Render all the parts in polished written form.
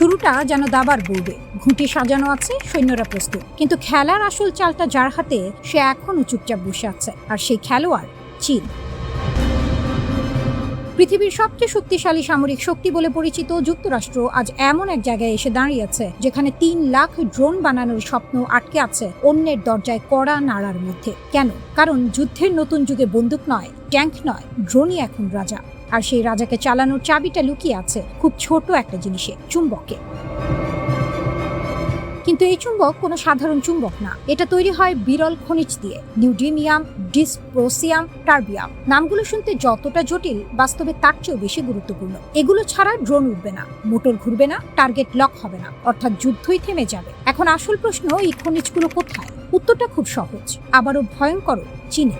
শুরুটা যেন দাবার বোর্ডে, ঘুঁটি সাজানো আছে, সৈন্যরা প্রস্তুত, কিন্তু খেলার আসল চালটা যার হাতে সে এখনো চুপচাপ বসে আছে, আর সেই খেলোয়াড় চীন। পৃথিবীর সবচেয়ে শক্তিশালী সামরিক শক্তি বলে পরিচিত যুক্তরাষ্ট্র আজ এমন এক জায়গায় এসে দাঁড়িয়েছে যেখানে ৩ লাখ ড্রোন বানানোর স্বপ্ন আটকে আছে অন্যের দরজায় কড়া নাড়ার মধ্যে। কেন? কারণ যুদ্ধের নতুন যুগে বন্দুক নয়, ট্যাঙ্ক নয়, ড্রোনই এখন রাজা। আর সেই রাজাকে চালানোর চাবিটা লুকিয়ে আছে খুব ছোট একটা জিনিসে, চুম্বকে। কিন্তু এই চুম্বক কোনো সাধারণ চুম্বক না, এটা তৈরি হয় বিরল খনিজ দিয়ে, নিউডিমিয়াম, ডিসপ্রোসিয়াম, টার্বিয়াম। নামগুলো শুনতে যতটা জটিল, বাস্তবে তার চেয়েও বেশি গুরুত্বপূর্ণ। এগুলো ছাড়া ড্রোন উঠবে না, মোটর ঘুরবে না, টার্গেট লক হবে না, অর্থাৎ যুদ্ধই থেমে যাবে। এখন আসল প্রশ্ন, এই খনিজগুলো কোথায়? উত্তরটা খুব সহজ, আবারও ভয়ঙ্কর, চীনে।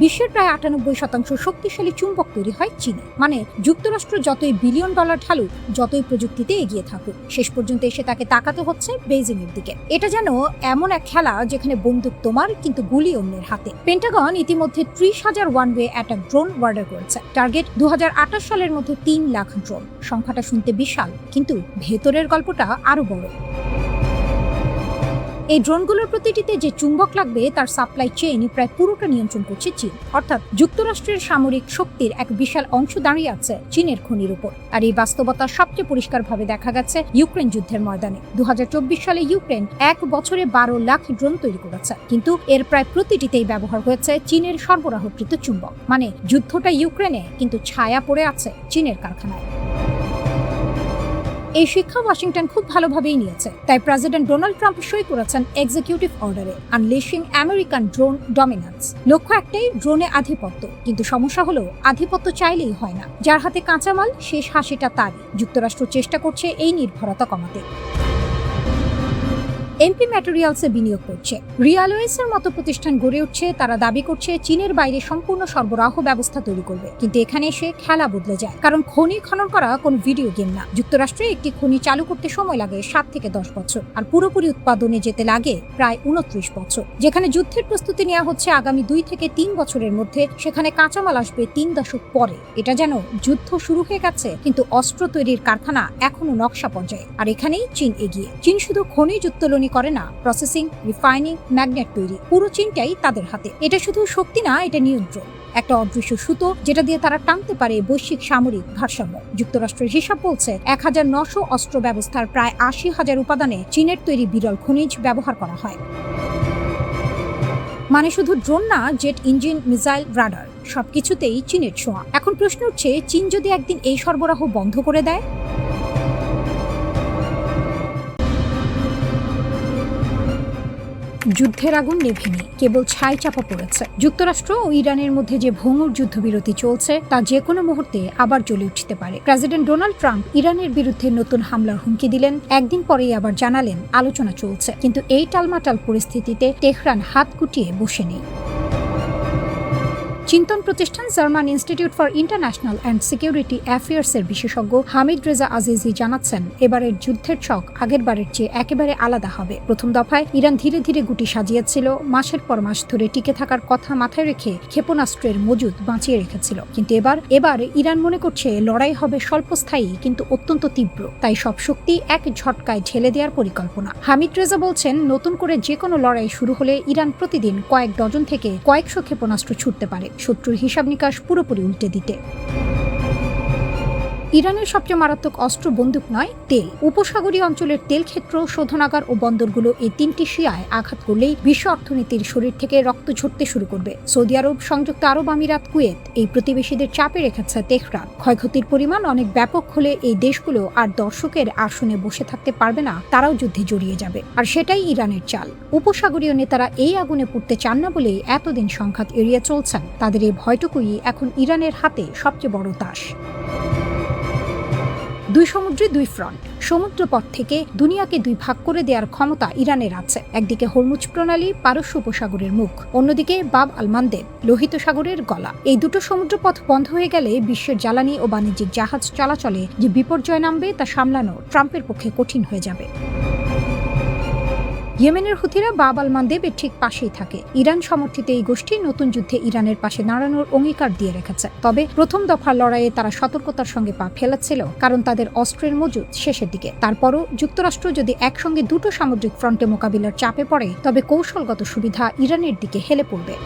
বিশ্বের প্রায় ৯৮% শক্তিশালী চুম্বক তৈরি হয় চীনে। মানে যুক্তরাষ্ট্র যতই বিলিয়ন ডলার ঢালুক, যতই প্রযুক্তিতে এগিয়ে থাকুক, শেষ পর্যন্ত এসে তাকে তাকাতে হচ্ছে বেইজিংয়ের দিকে। এটা যেন এমন এক খেলা যেখানে বন্দুক তোমার, কিন্তু গুলি অন্যের হাতে। পেন্টাগন ইতিমধ্যে ৩০,০০০ one way attack drone order করেছে। টার্গেট ২০২৮ সালের মধ্যে ৩ লাখ ড্রোন। সংখ্যাটা শুনতে বিশাল, কিন্তু ভেতরের গল্পটা আরো বড়। এই ড্রোনগুলোর প্রতিটিতে যে চুম্বক লাগবে তার সাপ্লাই চেইন প্রায় পুরোটা নিয়ন্ত্রণ করছে চীন। অর্থাৎ যুক্তরাষ্ট্রের সামরিক শক্তির এক বিশাল অংশ দাঁড়িয়ে আছে চীনের খনির উপর। আর এই বাস্তবতা সবচেয়ে পরিষ্কারভাবে দেখা গেছে ইউক্রেন যুদ্ধের ময়দানে। ২০২৪ সালে ইউক্রেন ১ বছরে ১২ লাখ ড্রোন তৈরি করেছে, কিন্তু এর প্রায় প্রতিটিতেই ব্যবহার হয়েছে চীনের সরবরাহকৃত চুম্বক। মানে যুদ্ধটা ইউক্রেনে, কিন্তু ছায়া পড়ে আছে চীনের কারখানায়। এই শিক্ষা ওয়াশিংটন খুব ভালোভাবেই নিয়েছে। তাই প্রেসিডেন্ট ডোনাল্ড ট্রাম্প সই করেছেন এক্সিকিউটিভ অর্ডারে, আনলিশিং আমেরিকান ড্রোন ডমিনেন্স। লক্ষ্য একটাই, ড্রোনে আধিপত্য। কিন্তু সমস্যা হলো, আধিপত্য চাইলেই হয় না। যার হাতে কাঁচামাল, শেষ হাসিটা তারই। যুক্তরাষ্ট্র চেষ্টা করছে এই নির্ভরতা কমাতে। এমপি ম্যাটেরিয়ালসে বিনিয়োগ করছে, রিয়ালওয়েসের মতো প্রতিষ্ঠান গড়ে উঠছে। তারা দাবি করছে চীনের বাইরে সম্পূর্ণ সরবরাহ ব্যবস্থা তৈরি করবে। কিন্তু এখানে এসে খেলা বদলে যায়, কারণ খনি খনন করা কোনো ভিডিও গেম না। যুক্তরাষ্ট্রে একটি খনি চালু করতে সময় লাগে ৭ থেকে ১০ বছর, আর পুরোপুরি উৎপাদনে যেতে লাগে প্রায় ২৯ বছর। যেখানে যুদ্ধের প্রস্তুতি নেওয়া হচ্ছে আগামী ২ থেকে ৩ বছরের মধ্যে, সেখানে কাঁচামাল আসবে ৩ দশক পরে। এটা যেন যুদ্ধ শুরু হয়ে গেছে, কিন্তু অস্ত্র তৈরির কারখানা এখনো নকশা পর্যায়ে। আর এখানেই চীন এগিয়ে। চীন শুধু খনিজ উত্তোলন করে না, প্রসেসিং, রিফাইনিং, ম্যাগনেট তৈরি, পুরো চীনটাই তাদের হাতে। এটা শুধু শক্তি না, এটা নিয়ন্ত্রণ, একটা অদৃশ্য সুতো যেটা দিয়ে তারা টানতে পারে বৈশ্বিক সামরিক ভারসাম্য। যুক্তরাষ্ট্রের হিসাব বলছে ১৯০০ অস্ত্র ব্যবস্থার প্রায় ৮০,০০০ উপাদানে চীনের তৈরি বিরল খনিজ ব্যবহার করা হয়। মানে শুধু ড্রোন না, জেট ইঞ্জিন, মিসাইল, রাডার, সবকিছুতেই চীনের ছোঁয়া। এখন প্রশ্ন উঠছে, চীন যদি একদিন এই সরবরাহ বন্ধ করে দেয়? যুদ্ধের আগুন নেভেনি, কেবল ছাই চাপা পড়েছে। যুক্তরাষ্ট্র ও ইরানের মধ্যে যে ভঙ্গুর যুদ্ধবিরতি চলছে, তা যে কোনো মুহূর্তে আবার জ্বলে উঠতে পারে। প্রেসিডেন্ট ডোনাল্ড ট্রাম্প ইরানের বিরুদ্ধে নতুন হামলার হুমকি দিলেন, একদিন পরেই আবার জানালেন আলোচনা চলছে। কিন্তু এই টালমাটাল পরিস্থিতিতে তেহরান হাত গুটিয়ে বসে নেই। চিন্তন প্রতিষ্ঠান German Institute for International and Security অ্যাফেয়ার্সের বিশেষজ্ঞ হামিদ রেজা আজিজি জানাচ্ছেন, এবারের যুদ্ধের ছক আগের বারের চেয়ে একেবারে আলাদা হবে। প্রথম দফায় ইরান ধীরে ধীরে গুটি সাজিয়েছিল, মাসের পর মাস ধরে টিকে থাকার কথা মাথায় রেখে ক্ষেপণাস্ত্রের মজুদ বাঁচিয়ে রেখেছিল। কিন্তু এবার ইরান মনে করছে লড়াই হবে স্বল্পস্থায়ী কিন্তু অত্যন্ত তীব্র। তাই সব শক্তি এক ঝটকায় ঢেলে দেওয়ার পরিকল্পনা। হামিদ রেজা বলছেন, নতুন করে যে কোনো লড়াই শুরু হলে ইরান প্রতিদিন কয়েক ডজন থেকে কয়েকশো ক্ষেপণাস্ত্র ছুটতে পারে, শত্রুর হিসাব নিকাশ পুরোপুরি উল্টে দিতে। ইরানের সবচেয়ে মারাত্মক অস্ত্র বন্দুক নয়, তেল। উপসাগরীয় অঞ্চলের তেল ক্ষেত্র, শোধনাগার ও বন্দরগুলো, এই ৩টি শিয়ায় আঘাত করলেই বিশ্ব অর্থনীতির শরীর থেকে রক্ত ঝরতে শুরু করবে। সৌদি আরব, সংযুক্ত আরব আমিরাত, কুয়েত, এই প্রতিবেশীদের চাপে রেখেছে তেহরান। ক্ষয়ক্ষতির পরিমাণ অনেক ব্যাপক হলে এই দেশগুলো আর দর্শকের আসনে বসে থাকতে পারবে না, তারাও যুদ্ধে জড়িয়ে যাবে। আর সেটাই ইরানের চাল। উপসাগরীয় নেতারা এই আগুনে পড়তে চান না বলেই এতদিন সংঘাত এড়িয়ে চলছেন। তাদের এই ভয়টুকুই এখন ইরানের হাতে সবচেয়ে বড় তাস। ২ সমুদ্রে ২ ফ্রন্ট। সমুদ্রপথ থেকে দুনিয়াকে ২ ভাগ করে দেওয়ার ক্ষমতা ইরানের আছে। একদিকে হরমুজ প্রণালী, পারস্য উপসাগরের মুখ, অন্যদিকে বাব আল মানদেব, লোহিত সাগরের গলা। এই দুটো সমুদ্রপথ বন্ধ হয়ে গেলে বিশ্বের জ্বালানি ও বাণিজ্যিক জাহাজ চলাচলে যে বিপর্যয় নামবে তা সামলানো ট্রাম্পের পক্ষে কঠিন হয়ে যাবে। ইয়েমেনের হুথিরা বাব আল মানদেবের ঠিক পাশেই থাকে। ইরান সমর্থিত এই গোষ্ঠী নতুন যুদ্ধে ইরানের পাশে দাঁড়ানোর অঙ্গীকার দিয়ে রেখেছে। তবে প্রথম দফার লড়াইয়ে তারা সতর্কতার সঙ্গে পা ফেলেছিল, কারণ তাদের অস্ত্রের মজুদ শেষের দিকে। তারপরও যুক্তরাষ্ট্র যদি একসঙ্গে দুটো সামুদ্রিক ফ্রন্টে মোকাবিলার চাপে পড়ে, তবে কৌশলগত সুবিধা ইরানের দিকে হেলে পড়বে।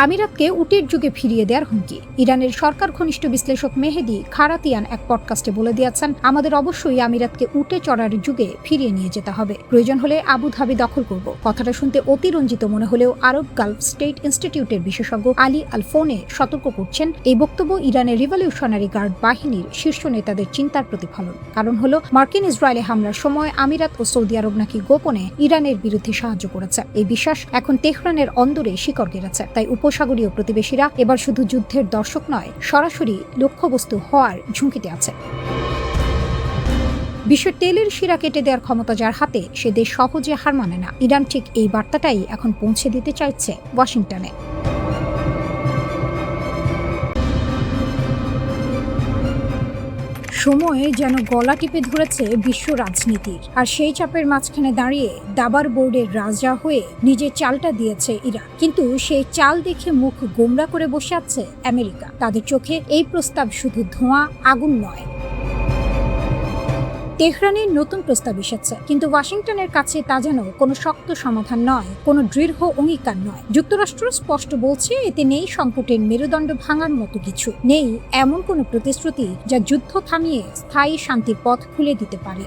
আমিরাতকে উটের যুগে ফিরিয়ে দেওয়ার হুমকি। ইরানের সরকার ঘনিষ্ঠ বিশ্লেষক মেহেদি খারাতিয়ান এক পডকাস্টে বলে দিয়েছেন, আমাদের অবশ্যই আমিরাতকে উটে চড়ার যুগে ফিরিয়ে নিয়ে যেতে হবে। প্রয়োজন হলে আবুধাবি দখল করব। কথাটা শুনতে অতিরঞ্জিত মনে হলেও আরব গালফ স্টেট ইনস্টিটিউটের বিশেষজ্ঞ আলী আল ফোনে সতর্ক করছেন, এই বক্তব্য ইরানের রিভলিউশনারি গার্ড বাহিনীর শীর্ষ নেতাদের চিন্তার প্রতিফলন। কারণ হলো, মার্কিন ইসরায়েলে হামলার সময় আমিরাত ও সৌদি আরব নাকি গোপনে ইরানের বিরুদ্ধে সাহায্য করেছে। এই বিশ্বাস এখন তেহরানের অন্দরে শিকড় গেড়েছে। তাই উপসাগরীয় প্রতিবেশীরা এবার শুধু যুদ্ধের দর্শক নয়, সরাসরি লক্ষ্যবস্তু হওয়ার ঝুঁকিতে আছে। বিশ্বের তেলের শিরা কেটে দেওয়ার ক্ষমতা যার হাতে, সে দেশ সহজে হার মানে না। ইরান ঠিক এই বার্তাটাই এখন পৌঁছে দিতে চাইছে ওয়াশিংটনে। সময়ে যেন গলা টিপে ধরেছে বিশ্ব রাজনীতির, আর সেই চাপের মাঝখানে দাঁড়িয়ে দাবার বোর্ডের রাজা হয়ে নিজের চালটা দিয়েছে ইরান। কিন্তু সেই চাল দেখে মুখ গোমরা করে বসে আছে আমেরিকা। তাদের চোখে এই প্রস্তাব শুধু ধোঁয়া, আগুন নয়। তেহরানের নতুন প্রস্তাব এসেছে, কিন্তু ওয়াশিংটনের কাছে তা যেন কোনো শক্ত সমাধান নয়, কোনো দৃঢ় অঙ্গীকার নয়। যুক্তরাষ্ট্র স্পষ্ট বলছে, এতে নেই সংকটের মেরুদণ্ড ভাঙার মতো কিছু, নেই এমন কোনো প্রতিশ্রুতি যা যুদ্ধ থামিয়ে স্থায়ী শান্তির পথ খুলে দিতে পারে।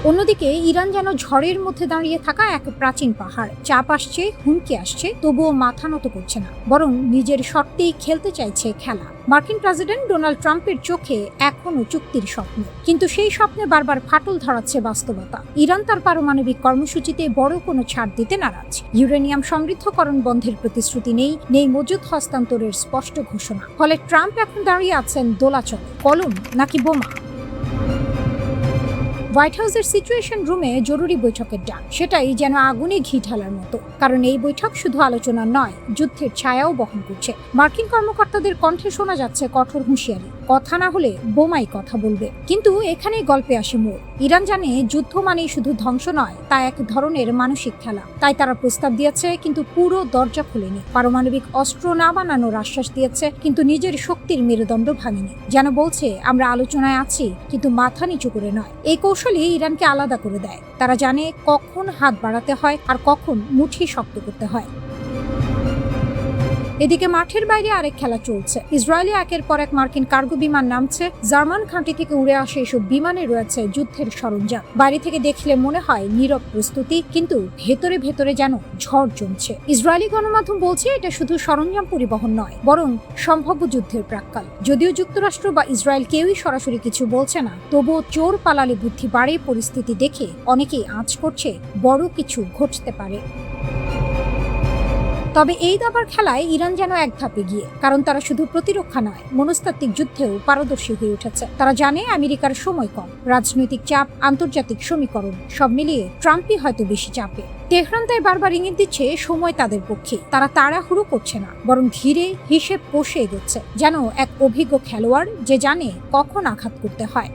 অন্যদিকে ইরান যেন ঝড়ের মধ্যে দাঁড়িয়ে থাকা এক প্রাচীন পাহাড়। চাপ আসছে, হুমকি আসছে, তবুও মাথা নত করছে না, বরং নিজের শর্তেই খেলতে চাইছে খেলা। মার্কিন প্রেসিডেন্ট ডোনাল্ড ট্রাম্পের চোখে এখনো চুক্তির স্বপ্ন, কিন্তু সেই স্বপ্নে বারবার ফাটল ধরাচ্ছে বাস্তবতা। ইরান তার পারমাণবিক কর্মসূচিতে বড় কোনো ছাড় দিতে নারাজ। ইউরেনিয়াম সমৃদ্ধকরণ বন্ধের প্রতিশ্রুতি নেই মজুদ হস্তান্তরের স্পষ্ট ঘোষণা। ফলে ট্রাম্প এখন দাঁড়িয়ে আছেন দোলাচলে, কলম নাকি বোমা। হোয়াইট হাউসের সিচুয়েশন রুমে জরুরি বৈঠকের ডাক, সেটাই যেন আগুনে ঘি ঢালার মতো। কারণ এই বৈঠক শুধু আলোচনা নয়, যুদ্ধের ছায়াও বহন করছে। মার্কিন কর্মকর্তাদের কণ্ঠে শোনা যাচ্ছে কঠোর হুঁশিয়ারি, কথা না হলে বোমাই কথা বলবে। কিন্তু এখানেই গল্পে আসে মোড়। ইরান জানে যুদ্ধ মানেই শুধু ধ্বংস নয়, তা এক ধরনের মানসিক খেলা। তাই তারা প্রস্তাব দিয়েছে, কিন্তু পুরো দরজা খুলেনি। পারমাণবিক অস্ত্র না বানানোর আশ্বাস দিয়েছে, কিন্তু নিজের শক্তির মেরুদণ্ড ভাঙেনি। যেন বলছে, আমরা আলোচনায় আছি, কিন্তু মাথা নিচু করে নয়। এই কৌশলই ইরানকে আলাদা করে দেয়। তারা জানে কখন হাত বাড়াতে হয় আর কখন মুঠি শক্ত করতে হয়। এদিকে মাঠের বাইরে আরেক খেলা চলছে। ইসরায়েলে একের পর এক মার্কিন কার্গো বিমান নামছে। জার্মান ঘাঁটি থেকে উড়ে আসে এসব বিমানে রয়েছে যুদ্ধের সরঞ্জাম। বাইরে থেকে দেখলে মনে হয় নীরব প্রস্তুতি, কিন্তু ভেতরে ভেতরে যেন ঝড় জমছে। ইসরায়েলি গণমাধ্যম বলছে, এটা শুধু সরঞ্জাম পরিবহন নয়, বরং সম্ভাব্য যুদ্ধের প্রাক্কাল। যদিও যুক্তরাষ্ট্র বা ইসরায়েল কেউই সরাসরি কিছু বলছে না, তবুও চোর পালালে বুদ্ধি বাড়ে পরিস্থিতি দেখে অনেকেই আঁচ করছে বড় কিছু ঘটতে পারে। তবে এই দাবার খেলায় ইরান যেন এক ধাপে গিয়ে, কারণ তারা শুধু প্রতিরক্ষা নয়, মনস্তাত্ত্বিক যুদ্ধেও পারদর্শী হয়ে উঠেছে। তারা জানে আমেরিকার সময় কম, রাজনৈতিক চাপ, আন্তর্জাতিক সমীকরণ সব মিলিয়ে ট্রাম্পই হয়তো বেশি চাপে। তেহরান তাই বারবার ইঙ্গিত দিচ্ছে সময় তাদের পক্ষে। তারা তাড়াহুড়ো করছে না, বরং ধীরে হিসেব কষে এগোচ্ছে, যেন এক অভিজ্ঞ খেলোয়াড় যে জানে কখন আঘাত করতে হয়।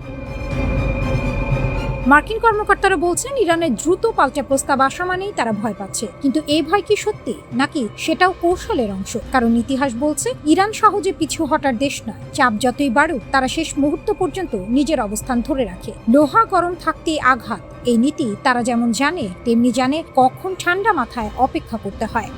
মার্কিন কর্মকর্তারা বলছেন, ইরানের দ্রুত পাল্টা প্রস্তাব আসা মানেই তারা ভয় পাচ্ছে। কিন্তু এই ভয় কি সত্যি, নাকি সেটাও কৌশলের অংশ? কারণ ইতিহাস বলছে, ইরান সহজে পিছু হটার দেশ নয়। চাপ যতই বাড়ুক, তারা শেষ মুহূর্ত পর্যন্ত নিজের অবস্থান ধরে রাখে। লোহা গরম থাকতেই আঘাত, এই নীতি তারা যেমন জানে, তেমনি জানে কখন ঠান্ডা মাথায় অপেক্ষা করতে হয়।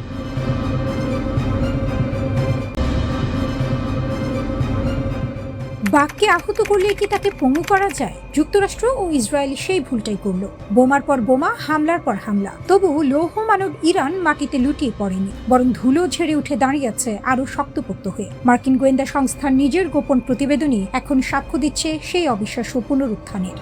বাঘকে আহত করলে কি তাকে পঙ্গু করা যায়? যুক্তরাষ্ট্র ও ইসরায়েল সেই ভুলটাই করল। বোমার পর বোমা, হামলার পর হামলা। তবু লৌহ মানব ইরান মাটিতে লুটিয়ে পড়েনি, বরং ধুলো ঝেড়ে উঠে দাঁড়িয়েছে আরো শক্তপোক্ত হয়ে। মার্কিন গোয়েন্দা সংস্থার নিজের গোপন প্রতিবেদনই এখন সাক্ষ্য দিচ্ছে সেই অবিশ্বাস্য পুনরুত্থানের।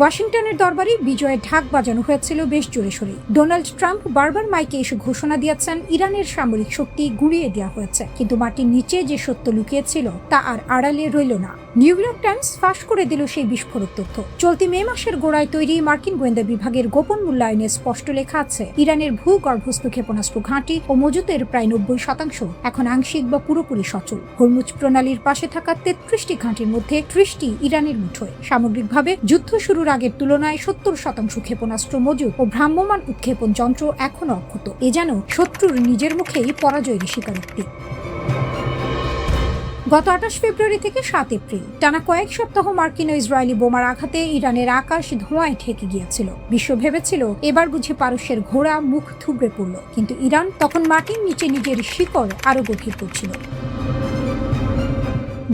ওয়াশিংটনের দরবারে বিজয়ের ঢাক বাজানো হয়েছিল বেশ জোরে সোরে। ডোনাল্ড ট্রাম্প বারবার মাইকে এসে ঘোষণা দিয়েছেন, ইরানের সামরিক শক্তি গুঁড়িয়ে দেওয়া হয়েছে। কিন্তু মাটির নিচে যে সত্য লুকিয়েছিল তা আর আড়ালে রইল না। নিউ ইয়র্ক টাইমস ফাঁস করে দিল সেই বিস্ফোরক তথ্য। চলতি মে মাসের গোড়ায় তৈরি মার্কিন গোয়েন্দা বিভাগের গোপন মূল্যায়নে স্পষ্ট লেখা আছে, ইরানের ভূগর্ভস্থ ক্ষেপণাস্ত্র ঘাঁটি ও মজুতের প্রায় 90% এখন আংশিক বা পুরোপুরি সচল। হরমুজ প্রণালীর পাশে থাকা 33টি ঘাঁটির মধ্যে 30টি ইরানের মুঠোয়। সামগ্রিকভাবে যুদ্ধ শুরুর আগের তুলনায় 70% ক্ষেপণাস্ত্র মজুত ও ভ্রাম্যমাণ উৎক্ষেপণ যন্ত্র এখনো অক্ষত। এ যেন শত্রুর নিজের মুখেই পরাজয়ের স্বীকারোক্তি। গত 28 ফেব্রুয়ারি থেকে 7 এপ্রিল টানা কয়েক সপ্তাহ মার্কিন ও ইসরায়েলি বোমার আঘাতে ইরানের আকাশ ধোঁয়ায় ঢেকে গিয়েছিল। বিশ্ব ভেবেছিল এবার বুঝি পারস্যের ঘোড়া মুখ থুবড়ে পড়ল, কিন্তু ইরান তখন মাটির নিচে নিজের শিকড় আরো গভীর করছিল।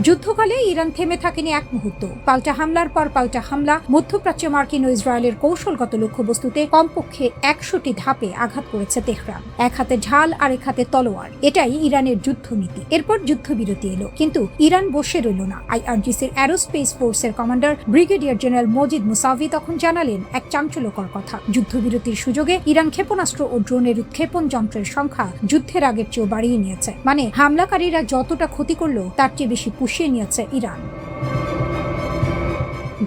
যুদ্ধকালে ইরান থেমে থাকেনি এক মুহূর্ত। পাল্টা হামলার পর পাল্টা হামলা, মধ্যপ্রাচ্যে মার্কিন ও ইসরায়েলের কৌশলগত লক্ষ্যবস্তুতে কমপক্ষে 100টি ধাপে আঘাত করেছে তেহরান। এক হাতে ঢাল আর এক হাতে তলোয়ার, এটাই ইরানের যুদ্ধনীতি। এরপর যুদ্ধবিরতি এলো, কিন্তু ইরান বসে রইল না। আইআরজিসির অ্যারোস্পেস ফোর্সের commander brigadier general Majid Musavi তখন জানালেন এক চাঞ্চল্যকর কথা। যুদ্ধবিরতির সুযোগে ইরান ক্ষেপণাস্ত্র ও ড্রোনের উৎক্ষেপণ যন্ত্রের সংখ্যা যুদ্ধের আগের চেয়েও বাড়িয়ে নিয়েছে। মানে হামলাকারীরা যতটা ক্ষতি করলো তার চেয়ে বেশি পুষিয়ে নিয়েছে ইরান।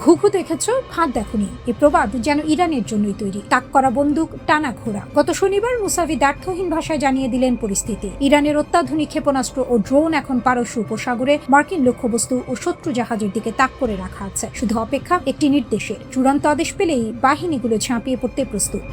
ঘুঘু দেখেছো, ফাঁদ দেখোনি, এ প্রবাদ যেন ইরানের জন্যই তৈরি। তাক করা বন্দুক, টানা ঘোড়া। গত শনিবার মুসাভি দ্ব্যর্থহীন ভাষায় জানিয়ে দিলেন পরিস্থিতি। ইরানের অত্যাধুনিক ক্ষেপণাস্ত্র ও ড্রোন এখন পারস্য উপসাগরে মার্কিন লক্ষ্যবস্তু ও শত্রু জাহাজের দিকে তাক করে রাখা আছে, শুধু অপেক্ষা একটি নির্দেশের। চূড়ান্ত আদেশ পেলেই বাহিনীগুলো ঝাঁপিয়ে পড়তে প্রস্তুত।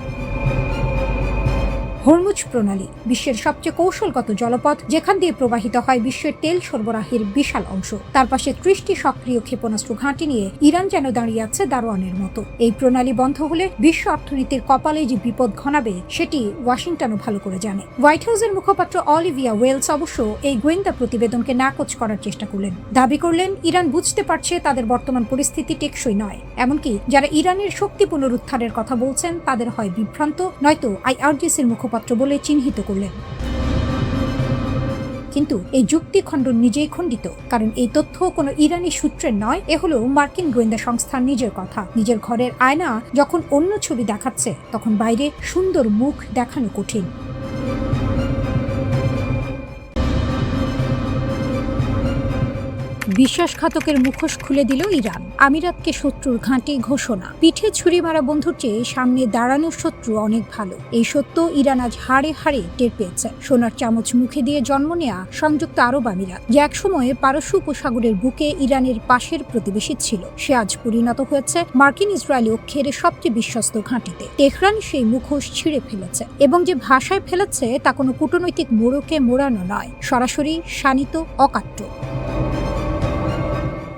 হরমুজ প্রণালী বিশ্বের সবচেয়ে কৌশলগত জলপথ, যেখান দিয়ে প্রবাহিত হয় বিশ্বের তেল সরবরাহের বিশাল অংশ। তার পাশে 30টি সক্রিয় ক্ষেপণাস্ত্র ঘাঁটি নিয়ে ইরান যেন দাঁড়িয়ে আছে দারোয়ানের মতো। এই প্রণালী বন্ধ হলে বিশ্ব অর্থনীতির কপালে যে বিপদ ঘনাবে সেটি ওয়াশিংটনও ভালো করে জানে। হোয়াইট হাউসের মুখপাত্র অলিভিয়া ওয়েলস অবশ্য এই গোয়েন্দা প্রতিবেদনকে নাকচ করার চেষ্টা করলেন। দাবি করলেন ইরান বুঝতে পারছে তাদের বর্তমান পরিস্থিতি টেকসই নয়। এমনকি যারা ইরানের শক্তি পুনরুদ্ধারের কথা বলছেন তাদের হয় বিভ্রান্ত, নয়তো আইআরজিসির মুখপাত্র বলে চিহ্নিত করলেন। কিন্তু এই যুক্তি খণ্ডন নিজেই খণ্ডিত, কারণ এই তথ্য কোনো ইরানি সূত্রের নয়। এ হলো মার্কিন গোয়েন্দা সংস্থার নিজের কথা। নিজের ঘরের আয়না যখন অন্য ছবি দেখাচ্ছে, তখন বাইরে সুন্দর মুখ দেখানো কঠিন। বিশ্বাসঘাতকের মুখোশ খুলে দিল ইরান। আমিরাতকে শত্রুর ঘাঁটি ঘোষণা। পিঠে ছুরি মারা বন্ধুর চেয়ে সামনে দাঁড়ানোর শত্রু অনেক ভালো। এই সত্য ইরান আজ হাড়ে হাড়ে টের পেয়েছে। সোনার চামচ মুখে দিয়ে জন্ম নেয়া সংযুক্ত আরব আমিরাত, যে একসময়ে পারস্য উপসাগরের বুকে ইরানের পাশের প্রতিবেশী ছিল, সে আজ পরিণত হয়েছে মার্কিন ইসরায়েলি অক্ষের সবচেয়ে বিশ্বস্ত ঘাঁটিতে। তেহরান সেই মুখোশ ছিঁড়ে ফেলেছে, এবং যে ভাষায় ফেলেছে তা কোনো কূটনৈতিক মোড়কে মোড়ানো নয়, সরাসরি শানিত, অকাট্য।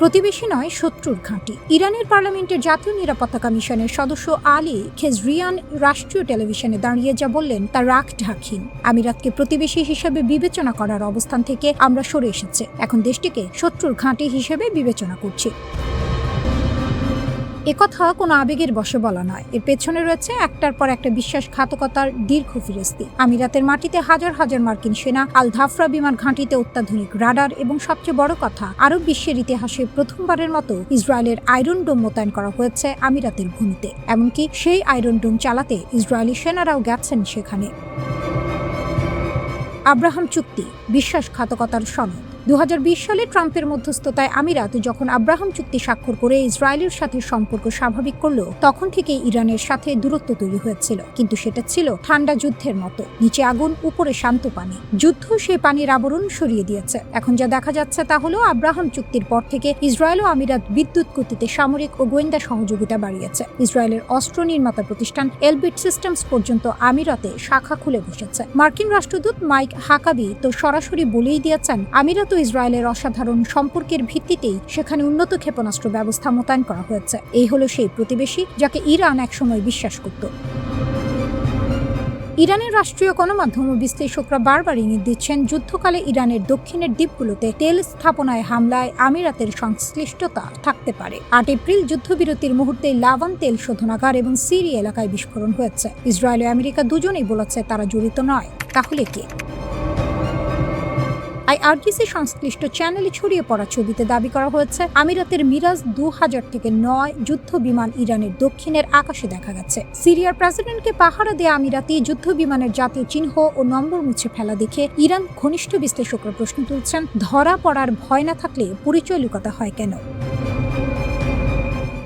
প্রতিবেশী নয়, শত্রুর ঘাঁটি। ইরানের পার্লামেন্টের জাতীয় নিরাপত্তা কমিশনের সদস্য আলী খেজরিয়ান রাষ্ট্রীয় টেলিভিশনে দাঁড়িয়ে যা বললেন তা রাগ ঢাকহীন। আমিরাতকে প্রতিবেশী হিসেবে বিবেচনা করার অবস্থান থেকে আমরা সরে এসেছে, এখন দেশটিকে শত্রুর ঘাঁটি হিসেবে বিবেচনা করছি। একথা কোনো আবেগের বশে বলা নয়, এর পেছনে রয়েছে একটার পর একটা বিশ্বাসঘাতকতার দীর্ঘ ফিরিস্তি। আমিরাতের মাটিতে হাজার হাজার মার্কিন সেনা, আল ধাফরা বিমান ঘাঁটিতে অত্যাধুনিক রাডার, এবং সবচেয়ে বড় কথা, আরব বিশ্বের ইতিহাসে প্রথমবারের মতো ইসরায়েলের আয়রন ডোম মোতায়েন করা হয়েছে আমিরাতের ভূমিতে। এমনকি সেই আয়রন ডোম চালাতে ইসরায়েলি সেনারাও গেছেন সেখানে। আব্রাহাম চুক্তি বিশ্বাসঘাতকতার সনদ। 2020 সালে ট্রাম্পের মধ্যস্থতায় আমিরাত যখন আব্রাহাম চুক্তি স্বাক্ষর করে ইসরায়েলের সাথে সম্পর্ক স্বাভাবিক করল, তখন থেকে ইরানের সাথে দূরত্ব তৈরি হয়েছিল। কিন্তু সেটা ছিল ঠান্ডা যুদ্ধের মতো, নিচে আগুন, উপরে শান্ত পানি। যুদ্ধ সেই পানির আবরণ সরিয়ে দিয়েছে। এখন যা দেখা যাচ্ছে তা হলো আব্রাহাম চুক্তির পর থেকে ইসরায়েল ও আমিরাত বিদ্যুৎ গতিতে সামরিক ও গোয়েন্দা সহযোগিতা বাড়িয়েছে। ইসরায়েলের অস্ত্র নির্মাতা প্রতিষ্ঠান এলবিট সিস্টেমস পর্যন্ত আমিরাতে শাখা খুলে বসেছে। মার্কিন রাষ্ট্রদূত মাইক হাকাবি তো সরাসরি বলেই দিয়েছেন, আমিরাত ইসরায়েলের অসাধারণ সম্পর্কের ভিত্তিতেই সেখানে উন্নত ক্ষেপণাস্ত্র ব্যবস্থা মোতায়েন করা হয়েছে। এই হলো সেই প্রতিবেশী যাকে ইরান একসময় বিশ্বাস করত। ইরানের রাষ্ট্রীয় গণমাধ্যম ও বিশ্লেষকরা বারবার ইঙ্গিত দিচ্ছেন, যুদ্ধকালে ইরানের দক্ষিণের দ্বীপগুলোতে তেল স্থাপনায় হামলায় আমিরাতের সংশ্লিষ্টতা থাকতে পারে। 8 এপ্রিল যুদ্ধবিরতির মুহূর্তে লাভান তেল শোধনাগার এবং সিরি এলাকায় বিস্ফোরণ হয়েছে। ইসরায়েল ও আমেরিকা দুজনেই বলেছে তারা জড়িত নয়। তাহলে কে? আইআরজিসি সংশ্লিষ্ট চ্যানেলে ছড়িয়ে পড়া ছবিতে দাবি করা হয়েছে আমিরাতের মিরাজ 2000 থেকে 9 যুদ্ধ বিমান ইরানের দক্ষিণের আকাশে দেখা গেছে। সিরিয়ার প্রেসিডেন্টকে পাহারা দেয়া আমিরাতি যুদ্ধ বিমানের জাতীয় চিহ্ন ও নম্বর মুছে ফেলা দেখে ইরান ঘনিষ্ঠ বিশ্লেষকরা প্রশ্ন তুলছেন, ধরা পড়ার ভয় না থাকলে পরিচয় লুকাতে হয় কেন?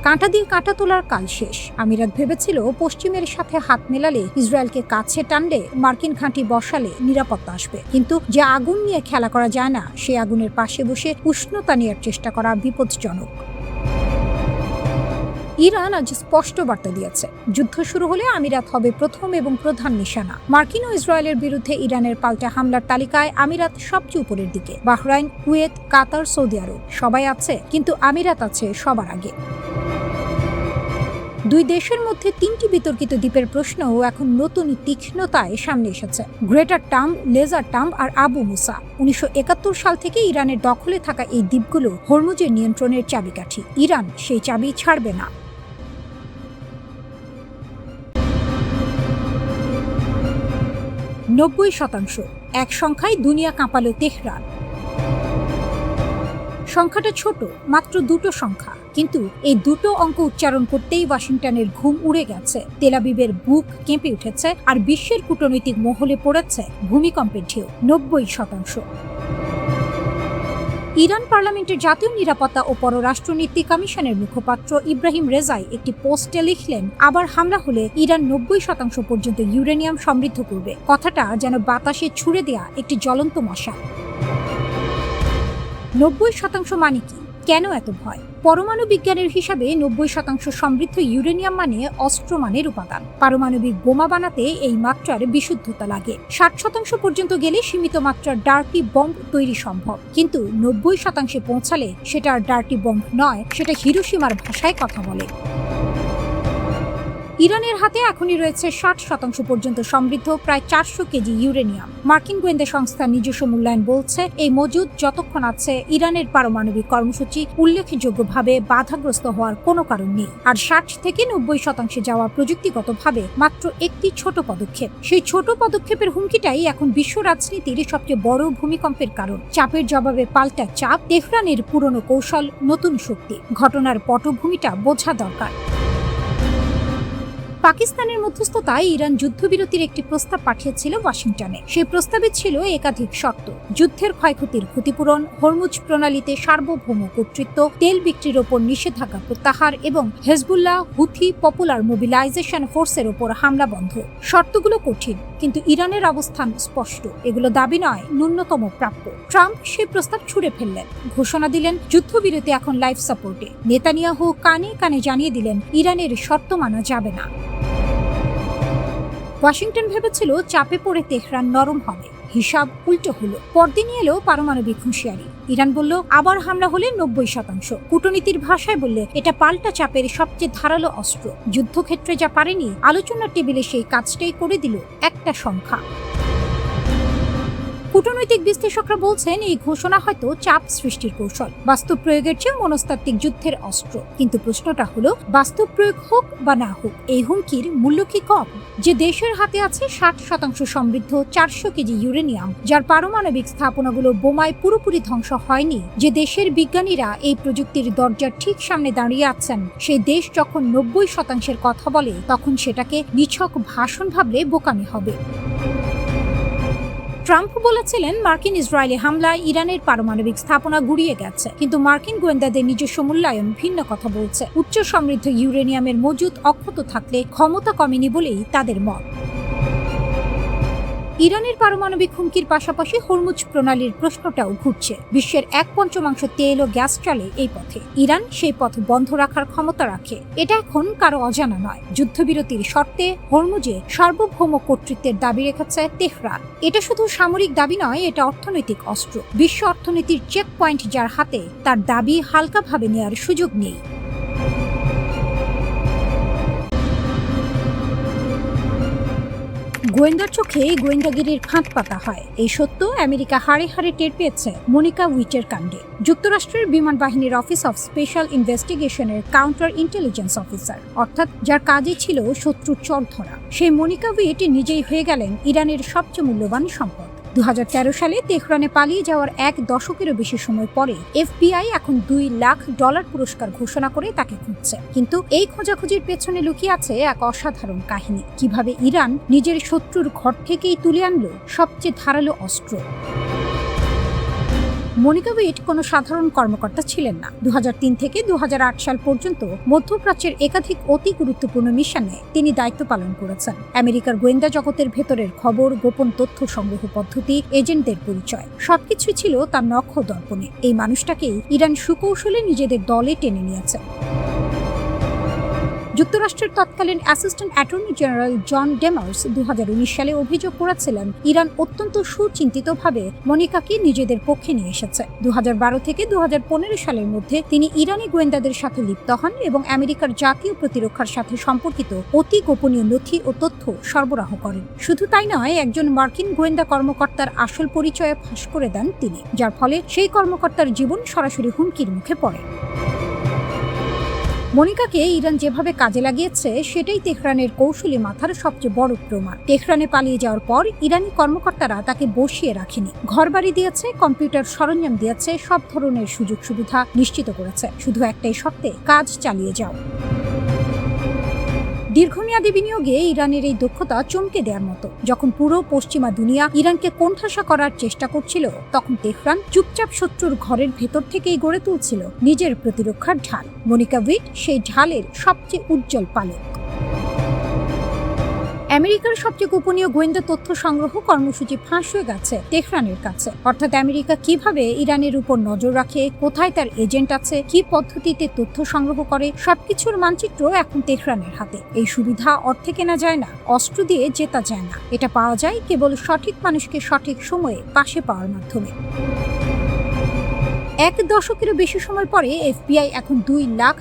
কাঁটা দিয়ে কাঁটা তোলার কাল শেষ। আমিরাত ভেবেছিল পশ্চিমের সাথে হাত মেলালে, ইসরায়েলকে কাছে টানলে, মার্কিন ঘাঁটি বসালে নিরাপত্তা আসবে। কিন্তু যে আগুন নিয়ে খেলা করা যায় না, সেই আগুনের পাশে বসে উষ্ণতা নেওয়ার চেষ্টা করা বিপজ্জনক। ইরান আজ স্পষ্ট বার্তা দিয়েছে, যুদ্ধ শুরু হলে আমিরাত হবে প্রথম এবং প্রধান নিশানা। মার্কিন ও ইসরায়েলের বিরুদ্ধে ইরানের পাল্টা হামলার তালিকায় আমিরাত সবচেয়ে উপরের দিকে। বাহরাইন, কুয়েত, কাতার, সৌদি আরব সবাই আছে, কিন্তু আমিরাত আছে সবার আগে। দুই দেশের মধ্যে 3টি বিতর্কিত দ্বীপের প্রশ্নও এখন নতুন তীক্ষ্ণতায় সামনে এসেছে। গ্রেটার টাম্ব, লেজার টাম্ব আর আবু মুসা। 1971 সাল থেকে ইরানের দখলে থাকা এই দ্বীপগুলো হরমুজের নিয়ন্ত্রণের চাবিকাঠি। ইরান সেই চাবি ছাড়বে না। 90%, এক সংখ্যায় দুনিয়া কাঁপালো তেহরান। সংখ্যাটা ছোট, মাত্র 2টো সংখ্যা, কিন্তু এই দুটো অঙ্ক উচ্চারণ করতেই ওয়াশিংটনের ঘুম উড়ে গেছে, তেল আবিবের বুক কেঁপে উঠেছে, আর বিশ্বের কূটনৈতিক মহলে পড়েছে ভূমিকম্পের ঢেউ। 90%। ইরান পার্লামেন্টের জাতীয় নিরাপত্তা ও পররাষ্ট্রনীতি কমিশনের মুখপাত্র ইব্রাহিম রেজাই একটি পোস্টে লিখলেন, আবার হামলা হলে ইরান 90% পর্যন্ত ইউরেনিয়াম সমৃদ্ধ করবে। কথাটা যেন বাতাসে ছুড়ে দেয়া একটি জ্বলন্ত মশাল। 90% মানে কি? কেন এত ভয়? পরমাণু বিজ্ঞানের হিসাবে 90% সমৃদ্ধ ইউরেনিয়াম মানে অস্ত্র মানের উপাদান। পারমাণবিক বোমা বানাতে এই মাত্রার বিশুদ্ধতা লাগে। 60% পর্যন্ত গেলে সীমিত মাত্রার ডার্টি বম্ব তৈরি সম্ভব, কিন্তু 90% পৌঁছালে সেটা আর ডার্টি বম্ব নয়, সেটা হিরোশিমার ভাষায় কথা বলে। ইরানের হাতে এখনই রয়েছে 60% পর্যন্ত সমৃদ্ধ প্রায় 400 কেজি ইউরেনিয়াম। মার্কিন গোয়েন্দা সংস্থার নিজস্ব মূল্যায়ন বলছে, এই মজুদ যতক্ষণ আছে ইরানের পারমাণবিক কর্মসূচি উল্লেখযোগ্যভাবে বাধাগ্রস্ত হওয়ার কোনো কারণ নেই। আর 60 থেকে 90% যাওয়া প্রযুক্তিগতভাবে মাত্র একটি ছোট পদক্ষেপ। সেই ছোট পদক্ষেপের হুমকিটাই এখন বিশ্ব রাজনীতির সবচেয়ে বড় ভূমিকম্পের কারণ। চাপের জবাবে পাল্টা চাপ, তেহরানের পুরনো কৌশল, নতুন শক্তি। ঘটনার পটভূমিটা বোঝা দরকার। পাকিস্তানের মধ্যস্থতায় ইরান যুদ্ধবিরতির একটি প্রস্তাব পাঠিয়েছিল ওয়াশিংটনে। সেই প্রস্তাবে ছিল একাধিক শর্ত: যুদ্ধের ক্ষয়ক্ষতির ক্ষতিপূরণ, হরমুজ প্রণালীতে সার্বভৌম কর্তৃত্ব, তেল বিক্রির ওপর নিষেধাজ্ঞা প্রত্যাহার এবং হেজবুল্লাহ, হুথি, পপুলার মোবিলাইজেশন ফোর্সের ওপর হামলা বন্ধ। শর্তগুলো কঠিন, কিন্তু ইরানের অবস্থান স্পষ্ট, এগুলো দাবি নয়, ন্যূনতম প্রাপ্য। ট্রাম্প সেই প্রস্তাব ছুঁড়ে ফেললেন, ঘোষণা দিলেন যুদ্ধবিরতি এখন লাইফ সাপোর্টে। নেতানিয়াহু কানে কানে জানিয়ে দিলেন ইরানের শর্ত মানা যাবে না। ওয়াশিংটন ভেবেছিল চাপে পড়ে তেহরান নরম হবে, হিসাব উল্টো হলো। পরদিনই এলো পারমাণবিক হুঁশিয়ারি। ইরান বলল, আবার হামলা হলে 90%। কূটনীতির ভাষায় বললে, এটা পাল্টা চাপের সবচেয়ে ধারালো অস্ত্র। যুদ্ধক্ষেত্রে যা পারেনি, আলোচনার টেবিলে সেই কাজটাই করে দিল একটা সংখ্যা। কূটনৈতিক বিশ্লেষকরা বলছেন, এই ঘোষণা হয়তো চাপ সৃষ্টির কৌশল, বাস্তব প্রয়োগের চেয়ে মনস্তাত্ত্বিক যুদ্ধের অস্ত্র। কিন্তু প্রশ্নটা হলো, বাস্তব প্রয়োগ হোক বা না হোক, এই হুমকির মূল্য কি কম? যে দেশের হাতে আছে 60% সমৃদ্ধ 400 কেজি ইউরেনিয়াম, যার পারমাণবিক স্থাপনাগুলো বোমায় পুরোপুরি ধ্বংস হয়নি, যে দেশের বিজ্ঞানীরা এই প্রযুক্তির দরজার ঠিক সামনে দাঁড়িয়ে আছেন, সেই দেশ যখন 90%-এর কথা বলে, তখন সেটাকে নিছক ভাষণ ভাবলে বোকামি হবে। ট্রাম্প বলেছিলেন, মার্কিন ইসরায়েলি হামলায় ইরানের পারমাণবিক স্থাপনা গুড়িয়ে গেছে, কিন্তু মার্কিন গোয়েন্দাদের নিজস্ব মূল্যায়ন ভিন্ন কথা বলছে। উচ্চ সমৃদ্ধ ইউরেনিয়ামের মজুদ অক্ষত থাকলে ক্ষমতা কমেনি বলেই তাদের মত। ইরানের পারমাণবিক হুমকির পাশাপাশি হরমুজ প্রণালীর প্রশ্নটাও ঘুরছে। বিশ্বের 1/5 তেল ও গ্যাস চলে এই পথে। ইরান সেই পথ বন্ধ রাখার ক্ষমতা রাখে, এটা এখন কারো অজানা নয়। যুদ্ধবিরতির শর্তে হরমুজে সার্বভৌম কর্তৃত্বের দাবি রেখেছে তেহরান। এটা শুধু সামরিক দাবি নয়, এটা অর্থনৈতিক অস্ত্র। বিশ্ব অর্থনীতির চেক পয়েন্ট যার হাতে, তার দাবি হালকাভাবে নেওয়ার সুযোগ নেই। গোয়েন্দার চোখে গোয়েন্দাগিরির ফাঁদ পাতা হয়, এই সত্য আমেরিকা হাড়ে হাড়ে টের পেয়েছে মনিকা উইটের কাণ্ডে। যুক্তরাষ্ট্রের বিমান বাহিনীর অফিস অফ স্পেশাল ইনভেস্টিগেশনের কাউন্টার ইন্টেলিজেন্স অফিসার, অর্থাৎ যার কাজই ছিল শত্রুর চর ধরা, সেই মনিকা উইট নিজেই হয়ে গেলেন ইরানের সবচেয়ে মূল্যবান সম্পদ। 2013 সালে তেহরানে পালিয়ে যাওয়ার 1 দশকেরও বেশি সময় পরে FBI এখন $2 লাখ পুরস্কার ঘোষণা করে তাকে খুঁজছে। কিন্তু এই খোঁজাখুঁজির পেছনে লুকিয়ে আছে এক অসাধারণ কাহিনী, কিভাবে ইরান নিজের শত্রুর ঘর থেকেই তুলে আনলো সবচেয়ে ধারালো অস্ত্র। মনিকা উইট কোনো সাধারণ কর্মকর্তা ছিলেন না। 2003 থেকে 2008 সাল পর্যন্ত মধ্যপ্রাচ্যের একাধিক অতি গুরুত্বপূর্ণ মিশনে তিনি দায়িত্ব পালন করেছেন। আমেরিকার গোয়েন্দা জগতের ভেতরের খবর, গোপন তথ্য সংগ্রহ পদ্ধতি, এজেন্টদের পরিচয় সবকিছুই ছিল তার নক্ষ দর্পণে। এই মানুষটাকেই ইরান সুকৌশলে নিজেদের দলে টেনে নিয়েছে। যুক্তরাষ্ট্রের তৎকালীন অ্যাসিস্ট্যান্ট অ্যাটর্নি জেনারেল জন ডেমার্স 2019 সালে অভিযোগ করেছিলেন ইরান অত্যন্ত সুচিন্তিতভাবে মনিকাকে নিজেদের পক্ষে নিয়ে এসেছে। 2012 থেকে 2015 সালের মধ্যে তিনি ইরানি গোয়েন্দাদের সাথে লিপ্ত হন এবং আমেরিকার জাতীয় প্রতিরক্ষার সাথে সম্পর্কিত অতি গোপনীয় নথি ও তথ্য সরবরাহ করেন। শুধু তাই নয়, একজন মার্কিন গোয়েন্দা কর্মকর্তার আসল পরিচয় ফাঁস করে দেন তিনি, যার ফলে সেই কর্মকর্তার জীবন সরাসরি হুমকির মুখে পড়ে। মনিকাকে ইরান যেভাবে কাজে লাগিয়েছে সেটাই তেহরানের কৌশলী মাথার সবচেয়ে বড় প্রমাণ। তেহরানে পালিয়ে যাওয়ার পর ইরানি কর্মকর্তারা তাকে বসিয়ে রাখেনি, ঘরবাড়ি দিয়েছে, কম্পিউটার সরঞ্জাম দিয়েছে, সব ধরনের সুযোগ সুবিধা নিশ্চিত করেছে। শুধু একটাই শর্তে, কাজ চালিয়ে যাও। দীর্ঘমেয়াদী বিনিয়োগে ইরানের এই দক্ষতা চমকে দেওয়ার মতো। যখন পুরো পশ্চিমা দুনিয়া ইরানকে কোণঠাসা করার চেষ্টা করছিল, তখন তেহরান চুপচাপ শত্রুর ঘরের ভেতর থেকেই গড়ে তুলছিল নিজের প্রতিরক্ষার ঢাল। মনিকা উইট সেই ঢালের সবচেয়ে উজ্জ্বল পালক। আমেরিকার সবচেয়ে গোপনীয় গোয়েন্দা তথ্য সংগ্রহ কর্মসূচি ফাঁস হয়ে গেছে তেহরানের কাছে। অর্থাৎ আমেরিকা কিভাবে ইরানের উপর নজর রাখে, কোথায় তার এজেন্ট আছে, কি পদ্ধতিতে তথ্য সংগ্রহ করে, সবকিছুর মানচিত্র এখন তেহরানের হাতে। এই সুবিধা অর্থে কেনা যায় না, অস্ত্র দিয়ে জেতা যায় না, এটা পাওয়া যায় কেবল সঠিক মানুষকে সঠিক সময়ে পাশে পাওয়ার মাধ্যমে। 1 দশকেরও বেশি সময় পরে FBI এখন $2 লাখ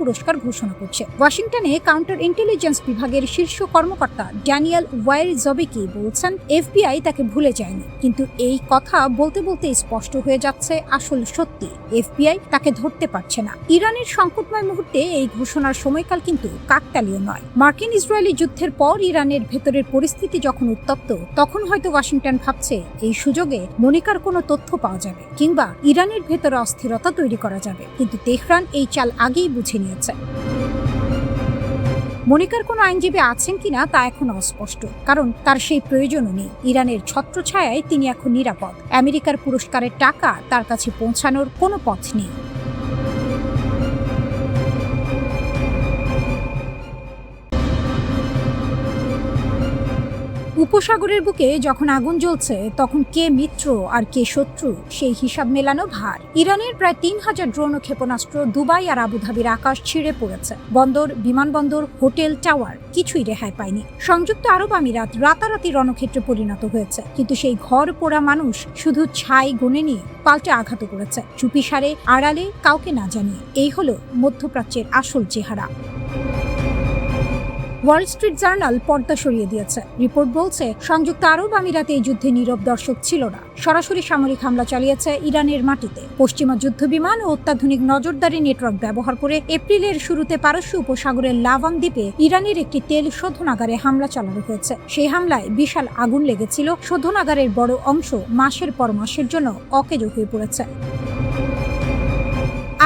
পুরস্কার ঘোষণা করছে। ওয়াশিংটনে কাউন্টার ইন্টেলিজেন্স বিভাগের শীর্ষ কর্মকর্তা ড্যানিয়েল ওয়াইরজবিকি বলছেন FBI তাকে ভুলে যায়নি। কিন্তু এই কথা বলতে বলতে স্পষ্ট হয়ে যাচ্ছে আসল সত্যি, FBI তাকে ধরতে পারছে না। ইরানের সংকটময় মুহূর্তে এই ঘোষণার সময়কাল কিন্তু কাকতালীয় নয়। মার্কিন ইসরায়েলি যুদ্ধের পর ইরানের ভেতরের পরিস্থিতি যখন উত্তপ্ত, তখন হয়তো ওয়াশিংটন ভাবছে এই সুযোগে মনিকার কোনো তথ্য পাওয়া যাবে কিংবা ইরানের ভেতরে অস্থিরতা তৈরি করা যাবে। কিন্তু তেহরান এই চাল আগেই বুঝে নিয়েছে। মনিকার কোনো আইনজীবী আছেন কিনা তা এখন অস্পষ্ট, কারণ তার সেই প্রয়োজনও নেই। ইরানের ছত্রছায়ায় তিনি এখন নিরাপদ। আমেরিকার পুরস্কারের টাকা তার কাছে পৌঁছানোর কোনো পথ নেই। উপসাগরের বুকে যখন আগুন জ্বলছে, তখন কে মিত্র আর কে শত্রু সেই হিসাব মেলানো ভার। ইরানের প্রায় 3000 ড্রোন ও ক্ষেপণাস্ত্র দুবাই আর আবুধাবির আকাশ ছিঁড়ে পড়েছে। বন্দর, বিমানবন্দর, হোটেল, টাওয়ার কিছুই রেহাই পায়নি। সংযুক্ত আরব আমিরাত রাতারাতি রণক্ষেত্রে পরিণত হয়েছে। কিন্তু সেই ঘর পোড়া মানুষ শুধু ছাই গুনেনি, পাল্টে আঘাত করেছে, চুপিসারে, আড়ালে, কাউকে না জানিয়ে। এই হলো মধ্যপ্রাচ্যের আসল চেহারা। ওয়াল স্ট্রিট জার্নাল পর্দা সরিয়ে দিয়েছে। রিপোর্ট বলছে সংযুক্ত আরব আমিরাতে এই যুদ্ধে নীরব দর্শক ছিল না। সরাসরি সামরিক হামলা চালিয়েছে ইরানের মাটিতে। পশ্চিমা যুদ্ধ বিমান ও অত্যাধুনিক নজরদারি নেটওয়ার্ক ব্যবহার করে এপ্রিলের শুরুতে পারস্য উপসাগরের লাভাং দ্বীপে ইরানের একটি তেল শোধনাগারে হামলা চালানো হয়েছে। সেই হামলায় বিশাল আগুন লেগেছিল। শোধনাগারের বড় অংশ মাসের পর মাসের জন্য অকেজো হয়ে পড়েছে।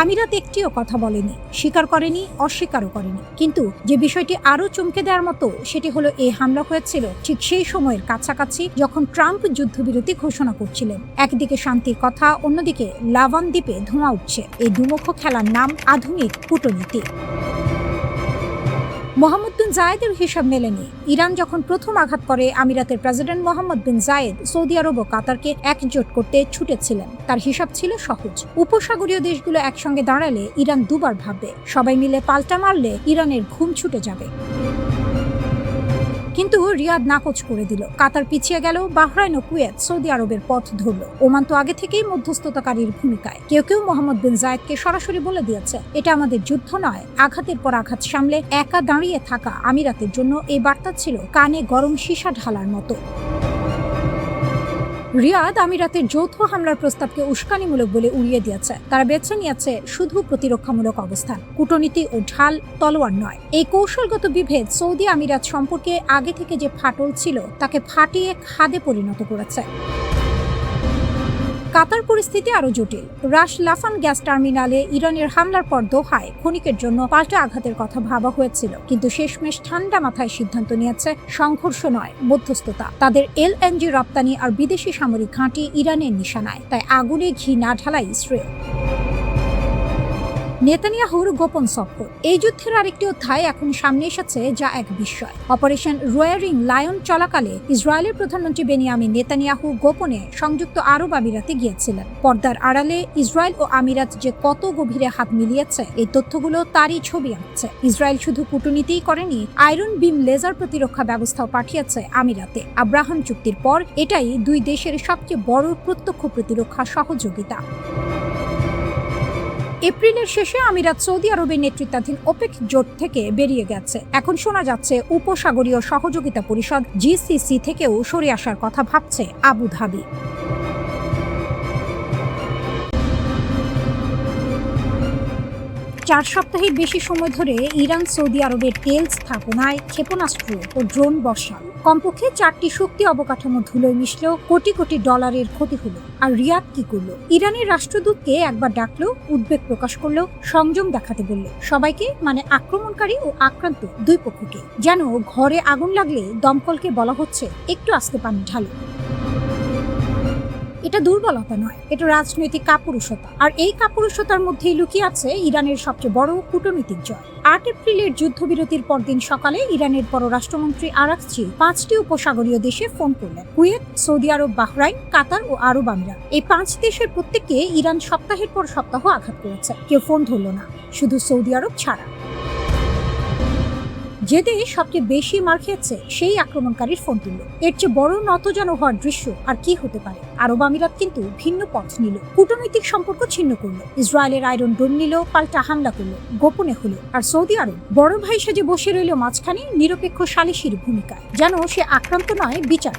আমিরাত একটিও কথা বলেনি, স্বীকার করেনি, অস্বীকারও করেনি। কিন্তু যে বিষয়টি আরো চমকে দেওয়ার মতো, সেটি হলো এই হামলা হয়েছিল ঠিক সেই সময়ের কাছাকাছি যখন ট্রাম্প যুদ্ধবিরতি ঘোষণা করছিলেন। একদিকে শান্তির কথা, অন্যদিকে লাভান দ্বীপে ধোঁয়া উঠছে। এই দুমুখ খেলার নাম আধুনিক কূটনীতি। মোহাম্মদ বিন জায়েদের হিসাব মেলেনি। ইরান যখন প্রথম আঘাত করে, আমিরাতের প্রেসিডেন্ট মোহাম্মদ বিন জায়েদ সৌদি আরব ও কাতারকে একজোট করতে ছুটেছিলেন। তার হিসাব ছিল সহজ, উপসাগরীয় দেশগুলো একসঙ্গে দাঁড়ালে ইরান দুবার ভাববে, সবাই মিলে পাল্টা মারলে ইরানের ঘুম ছুটে যাবে। কিন্তু রিয়াদ নাকচ করে দিল। কাতার পিছিয়ে গেল, বাহরাইন ও কুয়েত সৌদি আরবের পথ ধরল। ওমান তো আগে থেকেই মধ্যস্থতাকারীর ভূমিকায়। কেউ কেউ মোহাম্মদ বিন জায়েদকে সরাসরি বলে দিয়েছে, এটা আমাদের যুদ্ধ নয়। আঘাতের পর আঘাত সামলে একা দাঁড়িয়ে থাকা আমিরাতের জন্য এই বার্তা ছিল কানে গরম সীসা ঢালার মতো। রিয়াদ আমিরাতের যৌথ হামলার প্রস্তাবকে উস্কানিমূলক বলে উড়িয়ে দিয়েছে। তারা বেছে নিয়েছে শুধু প্রতিরক্ষামূলক অবস্থান, কূটনীতি ও ঢাল তলোয়ার নয়। এই কৌশলগত বিভেদ সৌদি আমিরাত সম্পর্কে আগে থেকে যে ফাটল ছিল তাকে ফাটিয়ে খাদে পরিণত করেছে। কাতার পরিস্থিতি আরো জটিল। রাশ লাফান গ্যাস টার্মিনালে ইরানের হামলার পর দোহায় ক্ষণিকের জন্য পাল্টা আঘাতের কথা ভাবা হয়েছিল, কিন্তু শেষমেশ ঠান্ডা মাথায় সিদ্ধান্ত নিয়েছে সংঘর্ষ নয়, মধ্যস্থতা। তাদের এলএনজি রপ্তানি আর বিদেশি সামরিক ঘাঁটি ইরানের নিশানায়, তাই আগুনে ঘি না ঢালাই শ্রেয়। নেতানিয়াহুর গোপন সফর। এই যুদ্ধের আরেকটি অধ্যায় এখন সামনে এসেছে, যা এক বিস্ময়। অপারেশন রোয়ারিং লায়ন চলাকালে ইসরায়েলের প্রধানমন্ত্রী বেনিয়ামিন নেতানিয়াহু গোপনে সংযুক্ত আরব আমিরাতে গিয়েছিলেন। পর্দার আড়ালে ইসরায়েল ও আমিরাত যে কত গভীরে হাত মিলিয়েছে, এই তথ্যগুলো তারই ছবি আঁকছে। ইসরায়েল শুধু কূটনীতিই করেনি, আয়রন বিম লেজার প্রতিরক্ষা ব্যবস্থাও পাঠিয়েছে আমিরাতে। আব্রাহাম চুক্তির পর এটাই দুই দেশের সবচেয়ে বড় প্রত্যক্ষ প্রতিরক্ষা সহযোগিতা। এপ্রিলের শেষে আমিরাত সৌদি আরবের নেতৃত্বাধীন ওপেক জোট থেকে বেরিয়ে গেছে। এখন শোনা যাচ্ছে উপসাগরীয় সহযোগিতা পরিষদ জিসিসি থেকেও সরে আসার কথা ভাবছে আবুধাবি। 4 সপ্তাহের বেশি সময় ধরে ইরান সৌদি আরবের তেল স্থাপনায় ক্ষেপণাস্ত্র ও ড্রোন বসাল। কমপক্ষে 4টি শক্তি অবকাঠামো ধুলোয় মিশলেও কোটি কোটি ডলারের ক্ষতি হলো। আর রিয়াদ কি করলো? ইরানের রাষ্ট্রদূতকে একবার ডাকলো, উদ্বেগ প্রকাশ করলো, সংযম দেখাতে বলল সবাইকে, মানে আক্রমণকারী ও আক্রান্ত দুই পক্ষকে। যেন ঘরে আগুন লাগলে দমকলকে বলা হচ্ছে একটু আস্তে পানি ঢালো। এটা দুর্বলতা নয়, এটা রাজনৈতিক কাপুরুষতা। আর এই কাপুরুষতার মধ্যেই লুকিয়ে আছে ইরানের সবচেয়ে বড় কূটনৈতিক জয়। 8 এপ্রিলের যুদ্ধবিরতির পরদিন সকালে ইরানের পররাষ্ট্রমন্ত্রী আরাকচি 5টি উপসাগরীয় দেশে ফোন করলেন। কুয়েত, সৌদি আরব, বাহরাইন, কাতার ও আরব আমিরাত। এই 5 দেশের প্রত্যেককে ইরান সপ্তাহের পর সপ্তাহ আঘাত করেছে। কেউ ফোন ধরল না, শুধু সৌদি আরব ছাড়া। যে দেশ সবচেয়ে বেশি মার খেয়েছে সেই আক্রমণকারীর ফোন তুলল। এর চেয়ে বড় নতজানু হওয়ার দৃশ্য আর কি হতে পারে? আরব আমিরাত কিন্তু ভিন্ন পথ নিল, কূটনৈতিক সম্পর্ক ছিন্ন করলো, ইসরায়েলের আয়রন ডোম নিল, পাল্টা হামলা করলো, গোপনে হলো। আর সৌদি আরব বড় ভাই সেজে বসে রইল মাঝখানে, নিরপেক্ষ সালিশির ভূমিকায়, যেন সে আক্রান্ত নয়, বিচার।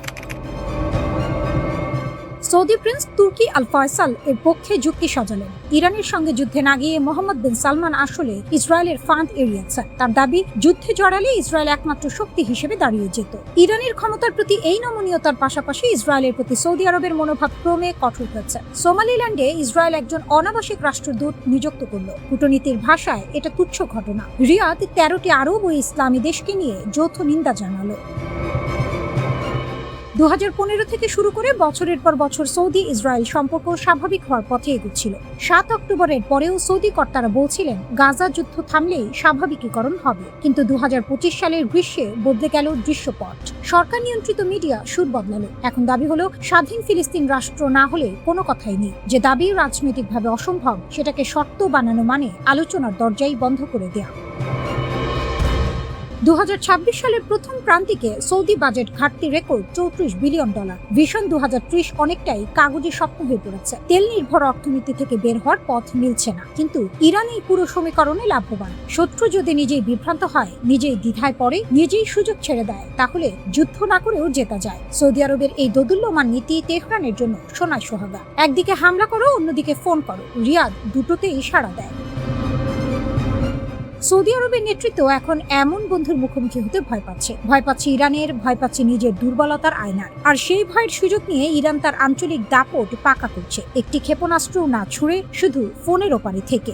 সৌদি প্রিন্স তুর্কি আল ফয়সাল এর পক্ষে যুক্তি সাজালেন। ইরানের সঙ্গে যুদ্ধে না গিয়ে মোহাম্মদ বিন সালমান আসলে ইসরায়েলের ফাঁদ এড়িয়েছেন। তার দাবি, যুদ্ধে জড়ালে ইসরায়েল একমাত্র শক্তি হিসেবে দাঁড়িয়ে যেত। ইরানের ক্ষমতার প্রতি এই নমনীয়তার পাশাপাশি ইসরায়েলের প্রতি সৌদি আরবের মনোভাব ক্রমে কঠোর হয়েছে। সোমালিল্যান্ডে ইসরায়েল একজন অনাবাসিক রাষ্ট্রদূত নিযুক্ত করল। কূটনীতির ভাষায় এটা তুচ্ছ ঘটনা। রিয়াদ 13টি আরব ও ইসলামী দেশকে নিয়ে যৌথ নিন্দা জানালো। 2015 থেকে শুরু করে বছরের পর বছর সৌদি ইসরায়েল সম্পর্ক স্বাভাবিক হওয়ার পথে এগোচ্ছিল। 7 অক্টোবরের পরেও সৌদি কর্তারা বলছিলেন গাজা যুদ্ধ থামলেই স্বাভাবিকীকরণ হবে। কিন্তু 2025 সালের গ্রীষ্মে বদলে গেল দৃশ্যপট। সরকার নিয়ন্ত্রিত মিডিয়া সুর বদলালো। এখন দাবি হলো স্বাধীন ফিলিস্তিন রাষ্ট্র না হলে কোনো কথাই নেই। যে দাবি রাজনৈতিকভাবে অসম্ভব, সেটাকে শর্ত বানানো মানে আলোচনার দরজাই বন্ধ করে দেয়া। 2026 সালের প্রথম প্রান্তিকে সৌদি বাজেট ঘাটতি রেকর্ড $34 বিলিয়ন। ভিশন 2030 অনেকটাই কাগজে স্বপ্ন হয়ে পড়েছে। তেল নির্ভর অর্থনীতি থেকে বের হওয়ার পথ মিলছে না, কিন্তু ইরান এই পুরো সমীকরণে লাভবান। শত্রু যদি নিজেই বিভ্রান্ত হয়, নিজেই দ্বিধায় পড়ে, নিজেই সুযোগ ছেড়ে দেয়, তাহলে যুদ্ধ না করেও জেতা যায়। সৌদি আরবের এই দোদুল্যমান নীতি তেহরানের জন্য সোনায় সোহাগা। একদিকে হামলা করো, অন্যদিকে ফোন করো। রিয়াদ দুটোতেই সাড়া দেয়। সৌদি আরবের নেতৃত্ব এখন এমন বন্ধুর মুখোমুখি হতে ভয় পাচ্ছে ইরানের, ভয় পাচ্ছে নিজের দুর্বলতার আয়নার। আর সেই ভয়ের সুযোগ নিয়ে ইরান তার আঞ্চলিক দাপট পাকা করছে, একটি ক্ষেপণাস্ত্র না ছুড়ে, শুধু ফোনের ওপারে থেকে।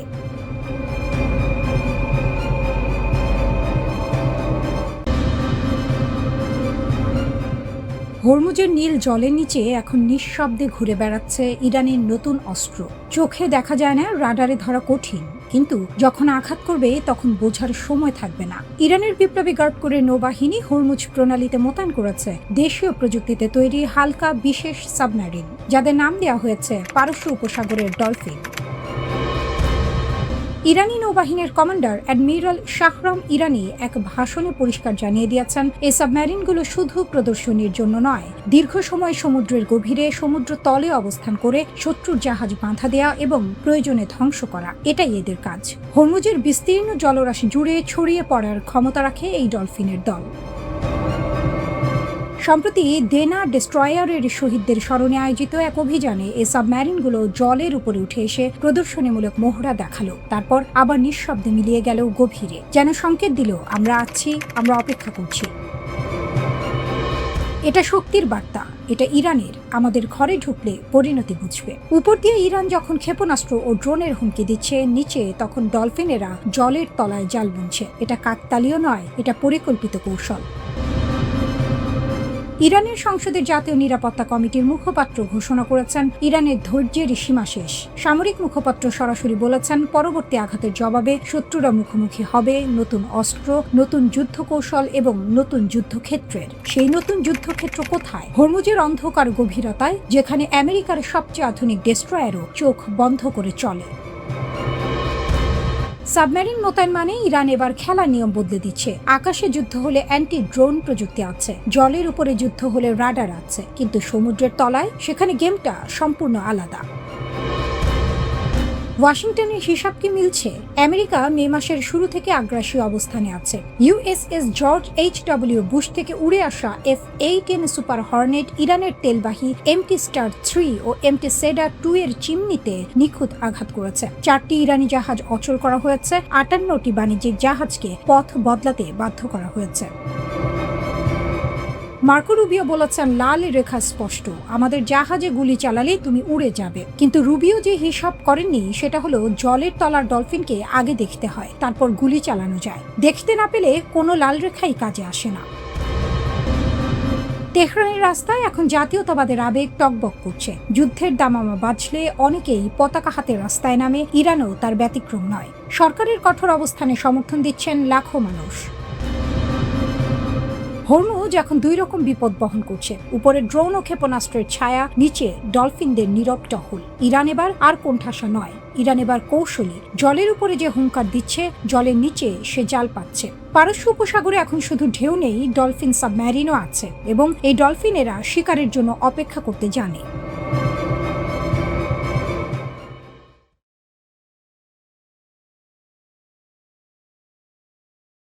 হরমুজের নীল জলের নিচে এখন নিঃশব্দে ঘুরে বেড়াচ্ছে ইরানের নতুন অস্ত্র। চোখে দেখা যায় না, রাডারে ধরা কঠিন, কিন্তু যখন আঘাত করবে তখন বোঝার সময় থাকবে না। ইরানের বিপ্লবী গার্ড করে নৌবাহিনী হরমুজ প্রণালীতে মোতায়েন করেছে দেশীয় প্রযুক্তিতে তৈরি হালকা বিশেষ সাবমেরিন, যাদের নাম দেওয়া হয়েছে পারস্য উপসাগরের ডলফিন। ইরানি নৌবাহিনীর কমান্ডার অ্যাডমিরাল শাহরাম ইরানি এক ভাষণে পরিষ্কার জানিয়ে দিয়েছেন, এই সাবমেরিনগুলো শুধু প্রদর্শনীর জন্য নয়, দীর্ঘ সময় সমুদ্রের গভীরে, সমুদ্র তলে অবস্থান করে শত্রুর জাহাজ বাঁধা দেয়া এবং প্রয়োজনে ধ্বংস করা, এটাই এদের কাজ। হরমুজের বিস্তীর্ণ জলরাশি জুড়ে ছড়িয়ে পড়ার ক্ষমতা রাখে এই ডলফিনের দল। সম্প্রতি দেনা ডেস্ট্রয়ারের শহীদদের স্মরণে আয়োজিত এক অভিযানে এই সাবমেরিনগুলো জলের উপরে উঠে এসে প্রদর্শনীমূলক মহড়া দেখালো, তারপর আবার নিঃশব্দে মিলিয়ে গেল গভীরে, যেন সংকেত দিল আমরা আছি, আমরা অপেক্ষা করছি। এটা শক্তির বার্তা, এটা ইরানের, আমাদের ঘরে ঢুকলে পরিণতি বুঝবে। উপর দিয়ে ইরান যখন ক্ষেপণাস্ত্র ও ড্রোনের হুমকি দিচ্ছে, নিচে তখন ডলফিনেরা জলের তলায় জাল বুনছে। এটা কাকতালীয় নয়, এটা পরিকল্পিত কৌশল। ইরানের সংসদের জাতীয় নিরাপত্তা কমিটির মুখপাত্র ঘোষণা করেছেন ইরানের ধৈর্যের সীমা শেষ। সামরিক মুখপাত্র সরাসরি বলেছেন পরবর্তী আঘাতের জবাবে শত্রুরা মুখোমুখি হবে নতুন অস্ত্র, নতুন যুদ্ধ কৌশল এবং নতুন যুদ্ধক্ষেত্রের। সেই নতুন যুদ্ধক্ষেত্র কোথায়? হরমুজের অন্ধকার গভীরতায়, যেখানে আমেরিকার সবচেয়ে আধুনিক ডেস্ট্রয়ারও চোখ বন্ধ করে চলে। সাবমেরিন মোতায়েন মানে ইরান এবার খেলার নিয়ম বদলে দিচ্ছে। আকাশে যুদ্ধ হলে অ্যান্টি ড্রোন প্রযুক্তি আছে, জলের উপরে যুদ্ধ হলে রাডার আছে, কিন্তু সমুদ্রের তলায় সেখানে গেমটা সম্পূর্ণ আলাদা। ওয়াশিংটনের হিসাব কি মিলছে? আমেরিকা মে মাসের শুরু থেকে আগ্রাসী অবস্থানে আছে। USS George HW. বুশ থেকে উড়ে আসা F-18 সুপার হর্নেট ইরানের তেলবাহী MT স্টার 3 ও MT সেডার 2 এর চিমনিতে নিখুঁত আঘাত করেছে। 4টি ইরানি জাহাজ অচল করা হয়েছে, 58টি বাণিজ্যিক জাহাজকে পথ বদলাতে বাধ্য করা হয়েছে। মার্কো রুবিও বলেছেন লাল রেখা স্পষ্ট, আমাদের জাহাজে গুলি চালালে তুমি উড়ে যাবে। কিন্তু রুবিও যে হিসাব করেননি সেটা হলো জলের তলার ডলফিনকে আগে দেখতে হয়, তারপর গুলি চালানো যায়। দেখতে না পেলে কোনো লাল রেখাই কাজে আসে না। তেহরানের রাস্তায় এখন জাতীয়তাবাদের আবেগ টকবক করছে। যুদ্ধের দামামা বাজলে অনেকেই পতাকা হাতে রাস্তায় নামে, ইরানও তার ব্যতিক্রম নয়। সরকারের কঠোর অবস্থানে সমর্থন দিচ্ছেন লাখো মানুষ। হরমুজ এখন দুই রকম বিপদ বহন করছে, উপরে ড্রোন ও ক্ষেপণাস্ত্রের ছায়া, নিচে ডলফিনদের নীরব টহল। ইরান এবার আর কোণঠাসা নয়, ইরান এবার কৌশলী। জলের উপরে যে হুঙ্কার দিচ্ছে, জলের নিচে সে জাল পাচ্ছে। পারস্য উপসাগরে এখন শুধু ঢেউ নেই, ডলফিন সাবমেরিনও আছে, এবং এই ডলফিনেরা শিকারের জন্য অপেক্ষা করতে জানে।